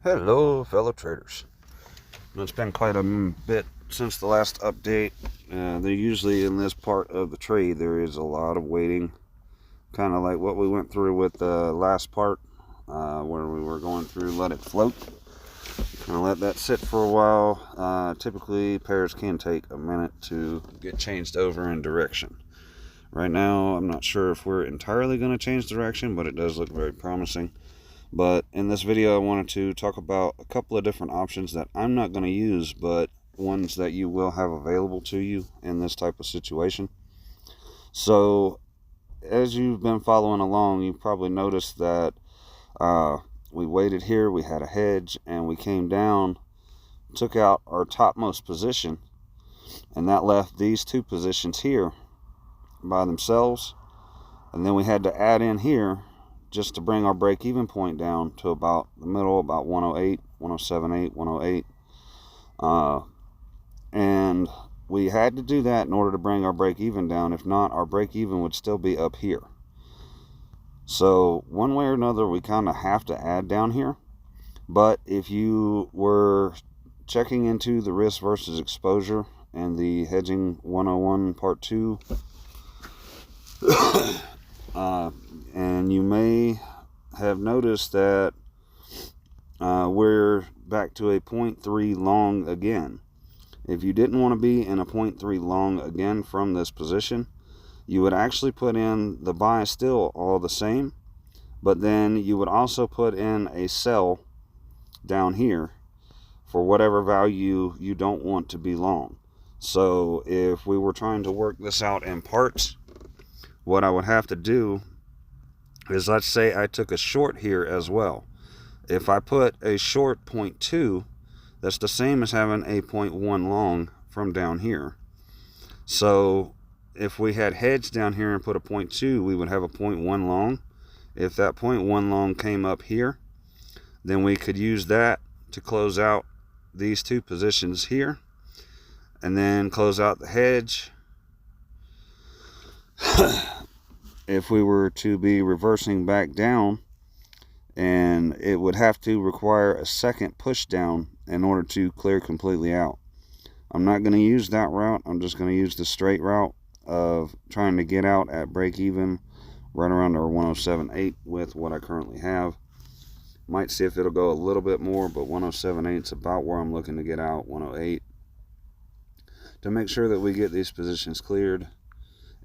Hello fellow traders. It's been quite a bit since the last update. Usually in this part of the trade there is a lot of waiting, kind of like what we went through with the last part, where we were going through let it float. Kind of let that sit for a while. Typically pairs can take a minute to get changed over in direction. Right now I'm not sure if we're entirely going to change direction, but it does look very promising. But in this video I wanted to talk about a couple of different options that I'm not going to use, but ones that you will have available to you in this type of situation. So as you've been following along, you've probably noticed that we waited here, we had a hedge, and we came down, took out our topmost position, and that left these two positions here by themselves. And then we had to add in here just to bring our break-even point down to about the middle, about 108, 107.8, 108. And we had to do that in order to bring our break-even down. If not, our break-even would still be up here. So one way or another, we kind of have to add down here. But if you were checking into the risk versus exposure and the hedging 101 part 2, and you may have noticed that we're back to a 0.3 long again. If you didn't want to be in a 0.3 long again from this position, you would actually put in the buy still all the same, but then you would also put in a sell down here for whatever value you don't want to be long. So if we were trying to work this out in parts, what I would have to do is, let's say I took a short here as well. If I put a short 0.2, that's the same as having a 0.1 long from down here. So if we had hedge down here and put a 0.2, we would have a 0.1 long. If that 0.1 long came up here, then we could use that to close out these two positions here, and then close out the hedge. If we were to be reversing back down, and it would have to require a second push down in order to clear completely out. I'm not going to use that route. I'm just going to use the straight route of trying to get out at break even right around our 107.8 with what I currently have. Might see if it'll go a little bit more, but 107.8 is about where I'm looking to get out. 108, to make sure that we get these positions cleared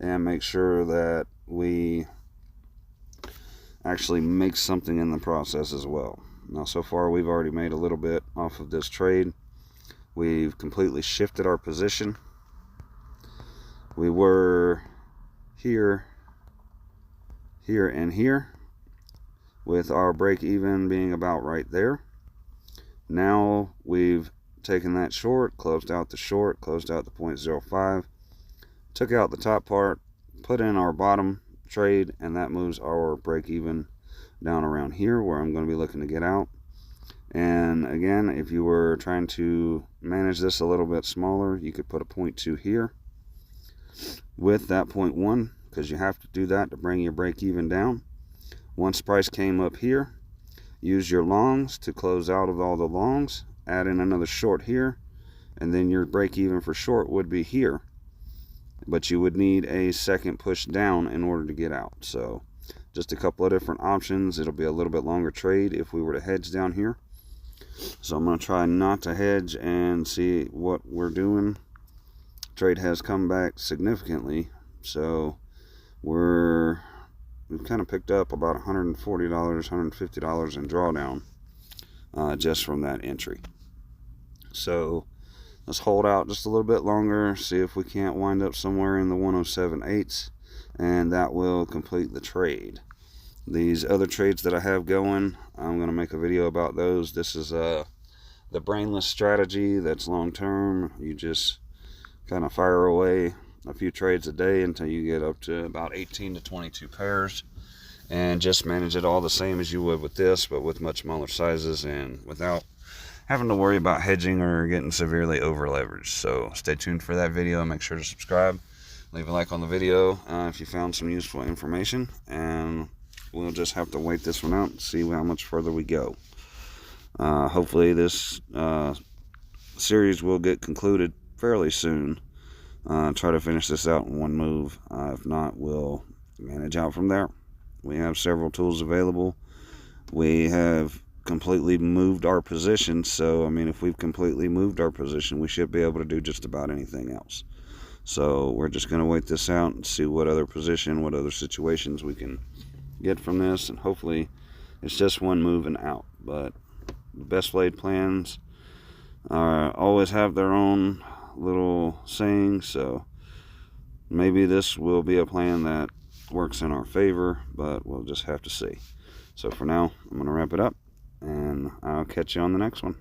and make sure that we actually make something in the process as well. Now so far we've already made a little bit off of this trade. We've completely shifted our position. We were here, here, and here, with our break even being about right there. Now we've taken that short, closed out the short, closed out the 0.05, took out the top part, put in our bottom trade, and that moves our break even down around here where I'm going to be looking to get out. And again, if you were trying to manage this a little bit smaller, you could put a 0.2 here with that 0.1, because you have to do that to bring your break even down. Once price came up here, use your longs to close out of all the longs, add in another short here, and then your break even for short would be here. But you would need a second push down in order to get out. So just a couple of different options. It'll be a little bit longer trade if we were to hedge down here. So I'm going to try not to hedge and see what we're doing. Trade has come back significantly, so we've kind of picked up about $140, $150 in drawdown just from that entry. So let's hold out just a little bit longer, see if we can't wind up somewhere in the 107.8s, and that will complete the trade. These other trades that I have going, I'm going to make a video about those. This is the brainless strategy that's long term. You just kind of fire away a few trades a day until you get up to about 18 to 22 pairs, and just manage it all the same as you would with this, but with much smaller sizes and without having to worry about hedging or getting severely over leveraged. So stay tuned for that video, and make sure to subscribe, leave a like on the video if you found some useful information, and we'll just have to wait this one out and see how much further we go. Hopefully this series will get concluded fairly soon. Try to finish this out in one move. If not, we'll manage out from there. We have several tools available. We have completely moved our position, so I mean, if we've completely moved our position, we should be able to do just about anything else. So we're just going to wait this out and see what other position, what other situations we can get from this, and hopefully it's just one move and out. But best laid plans always have their own little sayings, so maybe this will be a plan that works in our favor, but we'll just have to see. So for now, I'm going to wrap it up, and I'll catch you on the next one.